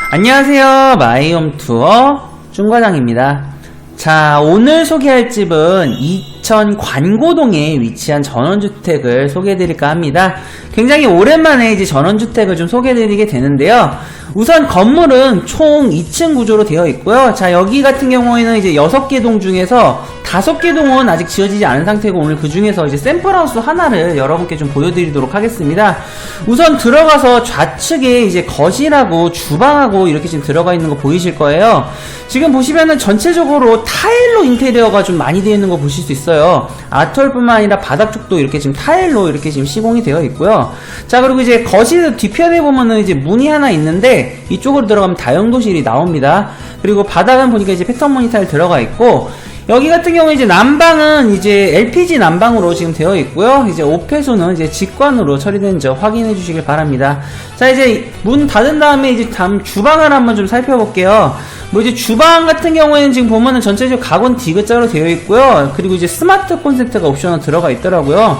안녕하세요. 마이홈투어 중과장입니다. 자, 오늘 소개할 집은 이천 관고동에 위치한 전원주택을 소개해드릴까 합니다. 굉장히 오랜만에 이제 전원주택을 좀 소개해드리게 되는데요. 우선 건물은 총 2층 구조로 되어 있고요. 자, 여기 같은 경우에는 이제 6개 동 중에서 5개 동은 아직 지어지지 않은 상태고, 오늘 그 중에서 이제 샘플하우스 하나를 여러분께 좀 보여드리도록 하겠습니다. 우선 들어가서 좌측에 이제 거실하고 주방하고 이렇게 지금 들어가 있는 거 보이실 거예요. 지금 보시면은 전체적으로 타일로 인테리어가 좀 많이 되어 있는 거 보실 수 있어요. 아트월뿐만 아니라 바닥 쪽도 이렇게 지금 타일로 이렇게 지금 시공이 되어 있고요. 자, 그리고 이제 거실 뒤편에 보면은 이제 문이 하나 있는데, 이쪽으로 들어가면 다용도실이 나옵니다. 그리고 바닥은 보니까 이제 패턴 무늬 타일 들어가 있고, 여기 같은 경우에 이제 난방은 이제 LPG 난방으로 지금 되어 있고요. 이제 오폐수는 이제 직관으로 처리된 점 확인해 주시길 바랍니다. 자, 이제 문 닫은 다음에 이제 다음 주방을 한번 좀 살펴볼게요. 뭐 이제 주방 같은 경우에는 지금 보면은 전체적으로 가건 디귿자로 되어 있고요. 그리고 이제 스마트 콘센트가 옵션으로 들어가 있더라고요.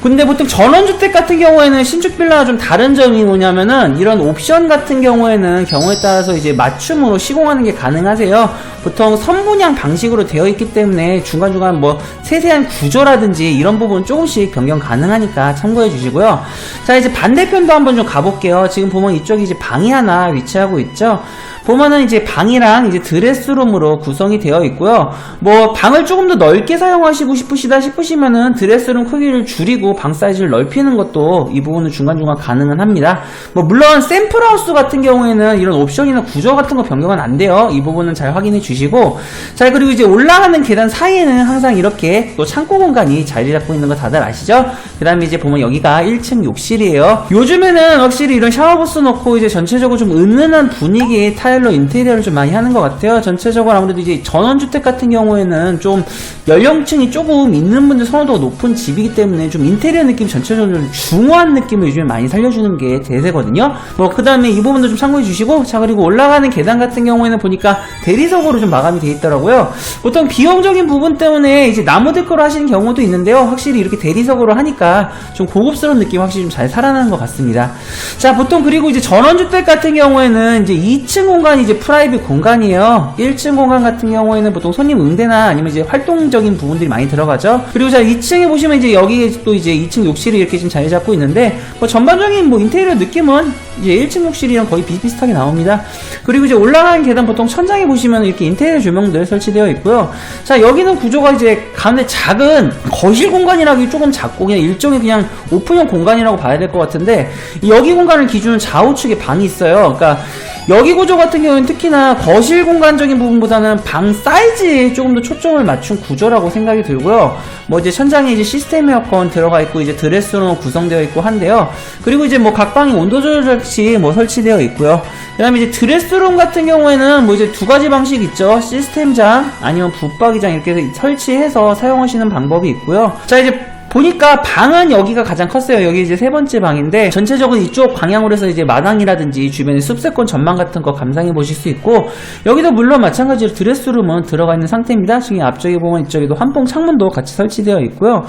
근데 보통 전원주택 같은 경우에는 신축 빌라가 좀 다른 점이 뭐냐면은, 이런 옵션 같은 경우에는 경우에 따라서 이제 맞춤으로 시공하는 게 가능하세요. 보통 선분양 방식으로 되어 있기 때문에 중간중간 뭐 세세한 구조라든지 이런 부분 조금씩 변경 가능하니까 참고해 주시고요. 자, 이제 반대편도 한번 좀 가볼게요. 지금 보면 이쪽에 이제 방이 하나 위치하고 있죠. 보면은 이제 방이랑 이제 드레스룸으로 구성이 되어 있고요. 뭐 방을 조금 더 넓게 사용하시고 싶으시면은 드레스룸 크기를 줄이고 방 사이즈를 넓히는 것도 이 부분은 중간중간 가능은 합니다. 뭐 물론 샘플하우스 같은 경우에는 이런 옵션이나 구조 같은 거 변경은 안 돼요. 이 부분은 잘 확인해 주시고, 자, 그리고 이제 올라가는 계단 사이에는 항상 이렇게 또 창고 공간이 자리 잡고 있는 거 다들 아시죠? 그 다음에 이제 보면 여기가 1층 욕실이에요. 요즘에는 확실히 이런 샤워부스 넣고 이제 전체적으로 좀 은은한 분위기의 타일로 인테리어를 좀 많이 하는 것 같아요. 전체적으로 아무래도 이제 전원주택 같은 경우에는 좀 연령층이 조금 있는 분들 선호도가 높은 집이기 때문에 좀 인테리어 느낌 전체적으로 좀 중후한 느낌을 요즘에 많이 살려주는 게 대세거든요. 뭐 그 다음에 이 부분도 좀 참고해 주시고, 자, 그리고 올라가는 계단 같은 경우에는 보니까 대리석으로 좀 마감이 되어 있더라고요. 보통 비용적인 부분 때문에 이제 나무 데코로 하시는 경우도 있는데요. 확실히 이렇게 대리석으로 하니까 좀 고급스러운 느낌 확실히 좀 잘 살아나는 것 같습니다. 자, 보통 그리고 이제 전원주택 같은 경우에는 이제 2층 공간이 이제 프라이빗 공간이에요. 1층 공간 같은 경우에는 보통 손님 응대나 아니면 이제 활동적인 부분들이 많이 들어가죠. 그리고 자, 2층에 보시면 이제 여기 또 이제 2층 욕실이 이렇게 지금 자리 잡고 있는데, 뭐 전반적인 뭐 인테리어 느낌은 이제 1층 욕실이랑 거의 비슷비슷하게 나옵니다. 그리고 이제 올라가는 계단 보통 천장에 보시면 이렇게 인테리어 조명들 설치되어 있고요. 자, 여기는 구조가 이제 가운데 작은 거실 공간이라기 조금 작고 그냥 일종의 그냥 오픈형 공간이라고 봐야 될 것 같은데, 여기 공간을 기준으로 좌우측에 방이 있어요. 그러니까 여기 구조 같은 경우는 특히나 거실 공간적인 부분보다는 방 사이즈에 조금 더 초점을 맞춘 구조라고 생각이 들고요. 뭐 이제 천장에 이제 시스템 에어컨 들어가 있고 이제 드레스룸 구성되어 있고 한데요. 그리고 이제 뭐 각 방이 온도 조절시 뭐 설치되어 있고요. 그 다음에 이제 드레스룸 같은 경우에는 뭐 이제 두 가지 방식 있죠. 시스템장 아니면 붙박이장 이렇게 설치해서 사용하시는 방법이 있고요. 자, 이제 보니까 방은 여기가 가장 컸어요. 여기 이제 세 번째 방인데, 전체적으로 이쪽 방향으로 해서 이제 마당이라든지 주변에 숲세권 전망 같은 거 감상해 보실 수 있고, 여기도 물론 마찬가지로 드레스룸은 들어가 있는 상태입니다. 지금 앞쪽에 보면 이쪽에도 환풍 창문도 같이 설치되어 있고요.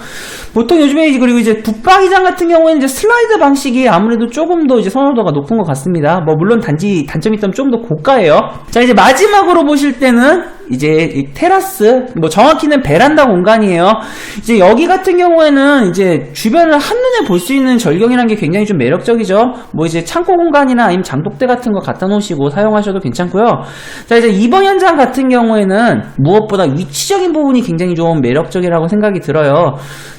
보통 요즘에 그리고 이제 붙박이장 같은 경우에는 이제 슬라이드 방식이 아무래도 조금 더 이제 선호도가 높은 것 같습니다. 뭐 물론 단점이 있다면 좀 더 고가예요. 자, 이제 마지막으로 보실 때는 이제 이 테라스, 뭐 정확히는 베란다 공간이에요. 이제 여기 같은 경우에는 이제 주변을 한눈에 볼 수 있는 절경이라는 게 굉장히 좀 매력적이죠. 뭐 이제 창고 공간이나 아니면 장독대 같은 거 갖다 놓으시고 사용하셔도 괜찮고요. 자, 이제 이번 현장 같은 경우에는 무엇보다 위치적인 부분이 굉장히 좀 매력적이라고 생각이 들어요.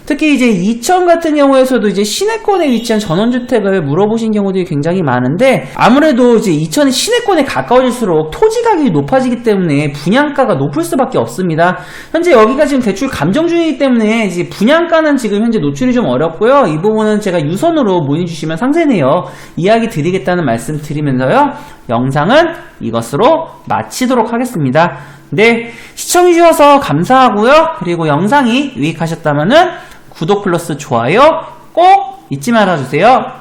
특히 이제 이천 같은 경우에서도 이제 시내권에 위치한 전원주택을 물어보신 경우들이 굉장히 많은데, 아무래도 이제 이천이 시내권에 가까워질수록 토지 가격이 높아지기 때문에 분양가가 높을 수밖에 없습니다. 현재 여기가 지금 대출 감정 중이기 때문에 이제 분양가는 지금 현재 노출이 좀 어렵고요. 이 부분은 제가 유선으로 문의 주시면 상세내요 이야기 드리겠다는 말씀 드리면서요, 영상은 이것으로 마치도록 하겠습니다. 네, 시청해주셔서 감사하고요. 그리고 영상이 유익하셨다면은 구독 플러스 좋아요 꼭 잊지 말아주세요.